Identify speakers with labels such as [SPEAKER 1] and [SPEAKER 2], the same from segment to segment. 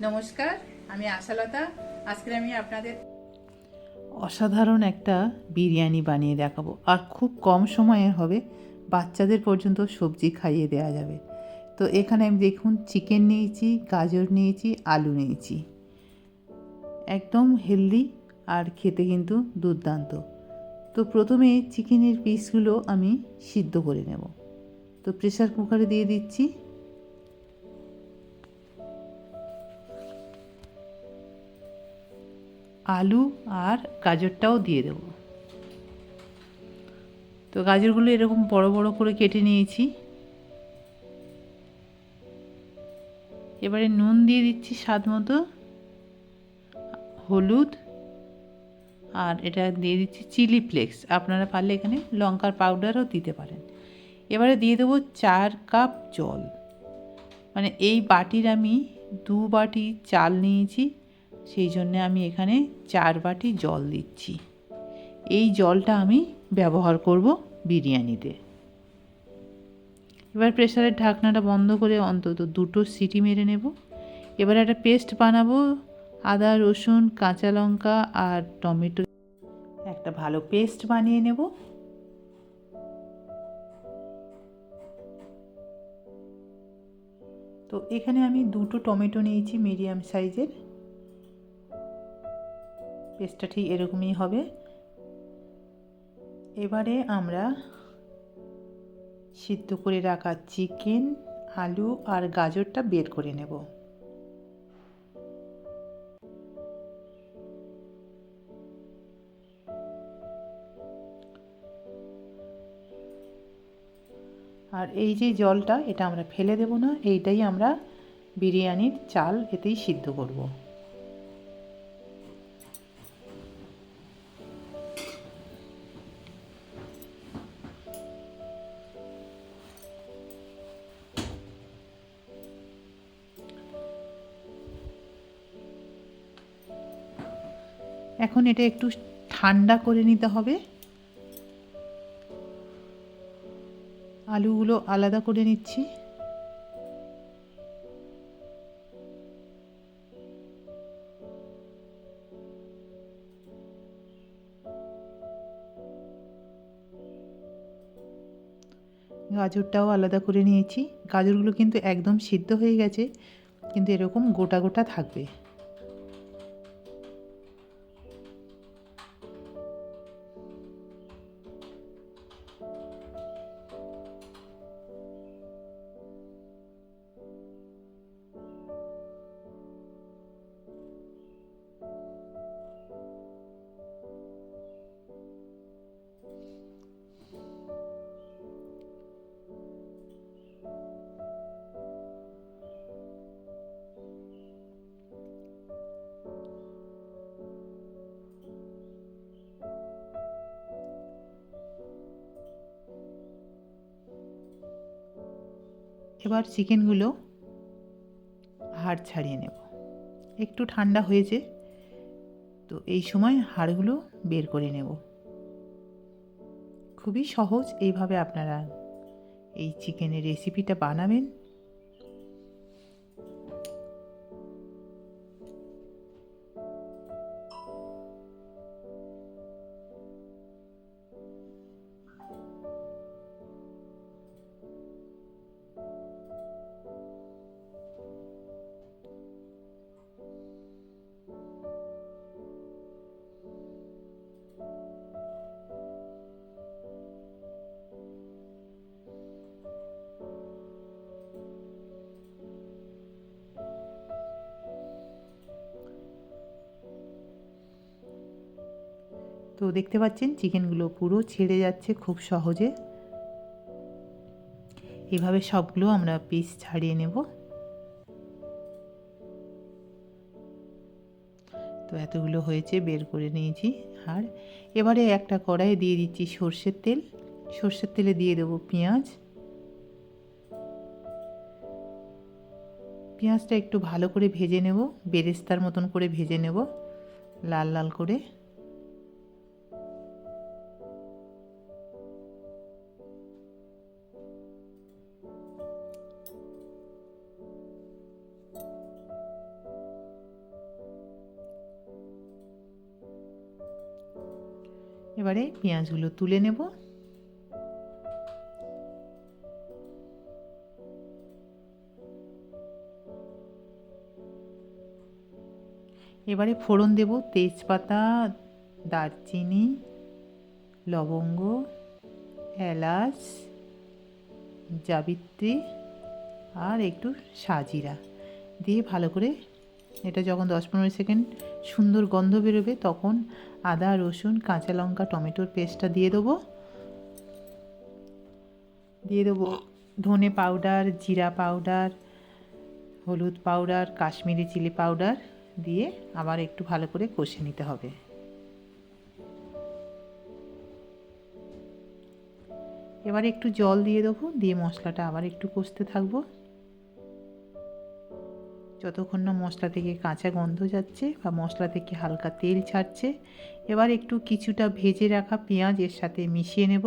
[SPEAKER 1] নমস্কার, আমি আশালতা। আজকে আমি আপনাদের
[SPEAKER 2] অসাধারণ একটা বিরিয়ানি বানিয়ে দেখাবো, আর খুব কম সময়ে হবে, বাচ্চাদের পর্যন্ত সবজি খাইয়ে দেওয়া যাবে। তো এখানে আমি দেখুন চিকেন নিয়েছি, গাজর নিয়েছি, আলু নিয়েছি, একদম হেলদি আর খেতে কিন্তু দুর্দান্ত। তো প্রথমে চিকেনের পিসগুলো আমি সিদ্ধ করে নেব। তো প্রেসার কুকারে দিয়ে দিচ্ছি। আলু আর গাজরটাও দিয়ে দেবো। তো গাজরগুলো এরকম বড় বড় করে কেটে নিয়েছি। এবারে নুন দিয়ে দিচ্ছি স্বাদ মতো, হলুদ, আর এটা দিয়ে দিচ্ছি চিলি ফ্লেক্স। আপনারা পারলে এখানে লঙ্কার পাউডারও দিতে পারেন। এবারে দিয়ে দেবো 4 কাপ জল। মানে এই বাটির আমি 2 বাটি চাল নিয়েছি, সেই জন্য আমি এখানে 4 বাটি জল দিচ্ছি। এই জলটা আমি ব্যবহার করব বিরিয়ানিতে। এবার প্রেসারের ঢাকনাটা বন্ধ করে অন্তত 2টো সিটি মেরে নেব। এবার একটা পেস্ট বানাবো, আদা, রসুন, কাঁচা লঙ্কা আর টমেটো একটা ভালো পেস্ট বানিয়ে নেব। তো এখানে আমি 2টো টমেটো নিয়েছি মিডিয়াম সাইজের। পেস্টটা ঠিক এরকমই হবে। এবারে আমরা সিদ্ধ করে রাখা চিকেন, আলু আর গাজরটা বের করে নেব। আর এই যে জলটা, এটা আমরা ফেলে দেব না, এইটাই আমরা বিরিয়ানির চাল, এতেই সিদ্ধ করব। এখন এটা একটু ঠান্ডা করে নিতে হবে। আলুগুলো আলাদা করে নিচ্ছি। গাজরটাও আলাদা করে নিয়েছি। গাজরগুলো কিন্তু একদম সিদ্ধ হয়ে গেছে, কিন্তু এরকম গোটা গোটা থাকবে। এবার চিকেনগুলো হাড় ছাড়িয়ে নেব। একটু ঠান্ডা হয়েছে, তো এই সময় হাড়গুলো বের করে নেব। খুবই সহজ, এইভাবে আপনারা এই চিকেনের রেসিপিটা বানাবেন। তো দেখতে পাচ্ছেন চিকেনগুলো পুরো ছেড়ে যাচ্ছে খুব সহজে। এভাবে সবগুলো আমরা পিস ছাড়িয়ে নেব। তো এতগুলো হয়েছে, বের করে নিয়েছি। আর এবারে একটা কড়াইয়ে দিয়ে দিচ্ছি সর্ষের তেল। সর্ষের তেলে দিয়ে দেবো পেঁয়াজ। পেঁয়াজটা একটু ভালো করে ভেজে নেব, বেরেস্তার মতন করে ভেজে নেব, লাল লাল করে। এবারে পেঁয়াজগুলো তুলে নেব। এবারে ফোড়ন দেব তেজপাতা, দারচিনি, লবঙ্গ, এলাচ, জাবিত্রী আর একটু সাজিরা দিয়ে ভালো করে এটা যখন 10-15 সেকেন্ড সুন্দর গন্ধ বেরোবে তখন আদা, রসুন, কাঁচা লঙ্কা, টমেটোর পেস্টটা দিয়ে দেবো ধনে পাউডার, জিরা পাউডার, হলুদ পাউডার, কাশ্মীরি চিলি পাউডার দিয়ে আবার একটু ভালো করে কষে নিতে হবে। এবার একটু জল দিয়ে দেবো, দিয়ে মশলাটা আবার একটু কষতে থাকবো যতক্ষণ না মশলা থেকে কাঁচা গন্ধ যাচ্ছে বা মশলা থেকে হালকা তেল ছাড়ছে। এবার একটু কিছুটা ভেজে রাখা পেঁয়াজ এর সাথে মিশিয়ে নেব।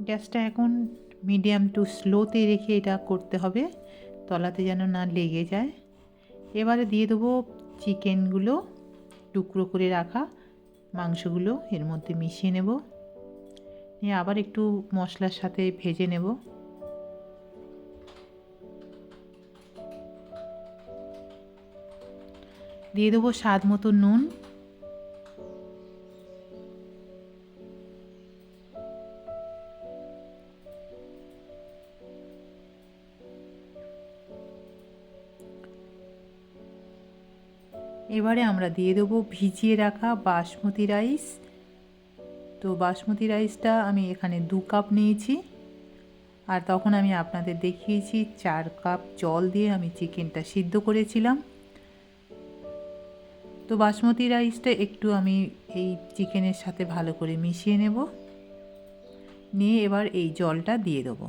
[SPEAKER 2] গ্যাসটা এখন মিডিয়াম টু স্লোতে রেখে এটা করতে হবে, তলাতে যেন না লেগে যায়। এবারে দিয়ে দেবো চিকেনগুলো, টুকরো করে রাখা মাংসগুলো এর মধ্যে মিশিয়ে নেব, নিয়ে আবার একটু মশলার সাথে ভেজে নেব। দিয়ে দেবো স্বাদ মতো নুন, এবারে আমরা দিয়ে দেবো ভিজিয়ে রাখা বাসমতি রাইস। তো বাসমতি রাইসটা আমি এখানে 2 কাপ নিয়েছি, আর তখন আমি আপনাদের দেখিয়েছি 4 কাপ জল দিয়ে আমি চিকেনটা সিদ্ধ করেছিলাম। তো বাসমতি রাইসটা একটু আমি এই চিকেনের সাথে ভালো করে মিশিয়ে নেব, নিয়ে এবার এই জলটা দিয়ে দেবো,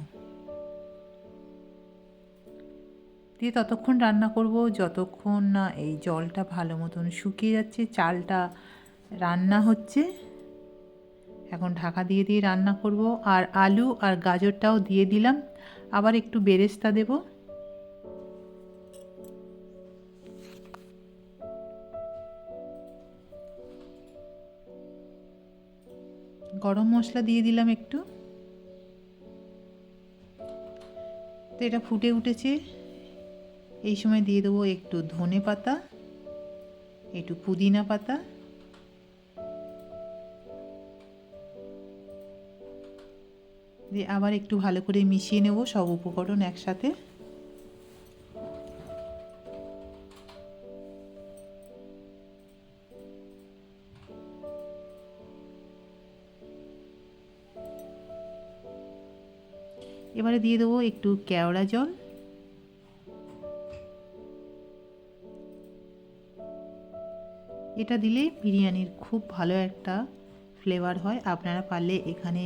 [SPEAKER 2] দিয়ে ততক্ষণ রান্না করব যতক্ষণ না এই জলটা ভালো মতন শুকিয়ে যাচ্ছে, চালটা রান্না হচ্ছে। এখন ঢাকা দিয়ে দিয়ে রান্না করব, আর আলু আর গাজরটাও দিয়ে দিলাম, আবার একটু বেরেস্তা দেব। গরম মশলা দিয়ে দিলাম একটু। তো এটা ফুটে উঠেছে, এই সময় দিয়ে দেবো একটু ধনে পাতা, একটু পুদিনা পাতা, দিয়ে আবার একটু ভালো করে মিশিয়ে নেব সব উপকরণ একসাথে। এবারে দিয়ে দেবো একটু কেওড়া জল, এটা দিলে বিরিয়ানির খুব ভালো একটা ফ্লেভার হয়। আপনারা পারলে এখানে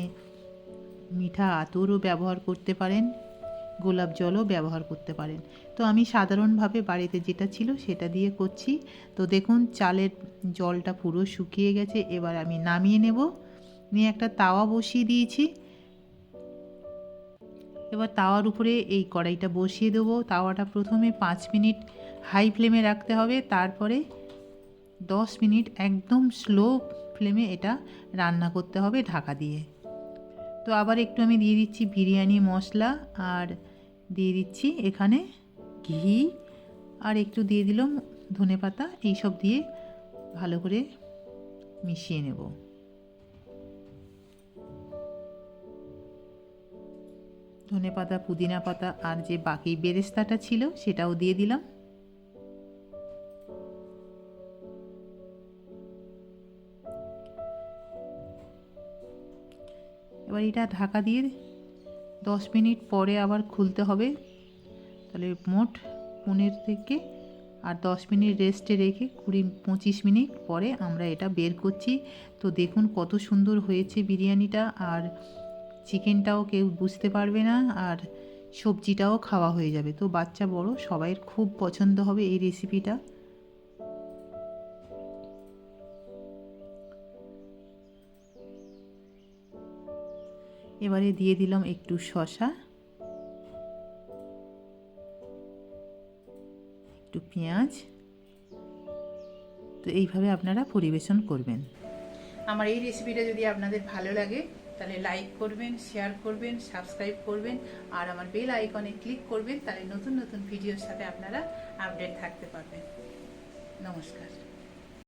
[SPEAKER 2] মিঠা আতরও ব্যবহার করতে পারেন, গোলাপ জলও ব্যবহার করতে পারেন। তো আমি সাধারণভাবে বাড়িতে যেটা ছিল সেটা দিয়ে করছি। তো দেখুন চালের জলটা পুরো শুকিয়ে গেছে, এবার আমি নামিয়ে নেব, নিয়ে একটা তাওয়া বসিয়ে দিয়েছি। এবার তাওয়ার উপরে এই কড়াইটা বসিয়ে দেবো। তাওয়াটা প্রথমে 5 মিনিট হাই ফ্লেমে রাখতে হবে, তারপরে 10 মিনিট একদম স্লো ফ্লেমে এটা রান্না করতে হবে ঢাকা দিয়ে। তো আবার একটু আমি দিয়ে দিচ্ছি বিরিয়ানি মশলা, আর দিয়ে দিচ্ছি এখানে ঘি, আর একটু দিয়ে দিলাম ধনেপাতা, এইসব দিয়ে ভালো করে মিশিয়ে নেব। ধনেপাতা, পুদিনা পাতা আর যে বাকি বেরেস্তাটা ছিল সেটাও দিয়ে দিলাম। এবার এটা ঢাকা দিয়ে 10 মিনিট পরে আবার খুলতে হবে, তাহলে মোট 15 থেকে আর 10 মিনিট রেস্টে রেখে 20-25 মিনিট পরে আমরা এটা বের করছি। তো দেখুন কত সুন্দর হয়েছে বিরিয়ানিটা, আর চিকেনটাও কেউ বুঝতে পারবে না, আর সবজিটাও খাওয়া হয়ে যাবে। তো বাচ্চা বড় সবাইয়ের খুব পছন্দ হবে এই রেসিপিটা। এবারে দিয়ে দিলাম একটু শসা, একটু পেঁয়াজ। তো এইভাবে আপনারা পরিবেশন করবেন।
[SPEAKER 1] আমার এই রেসিপিটা যদি আপনাদের ভালো লাগে তাহলে লাইক করবেন, শেয়ার করবেন, সাবস্ক্রাইব করবেন আর আমার বেল আইকনে ক্লিক করবেন, তাহলে নতুন নতুন ভিডিওর সাথে আপনারা আপডেট থাকতে পারবেন। নমস্কার।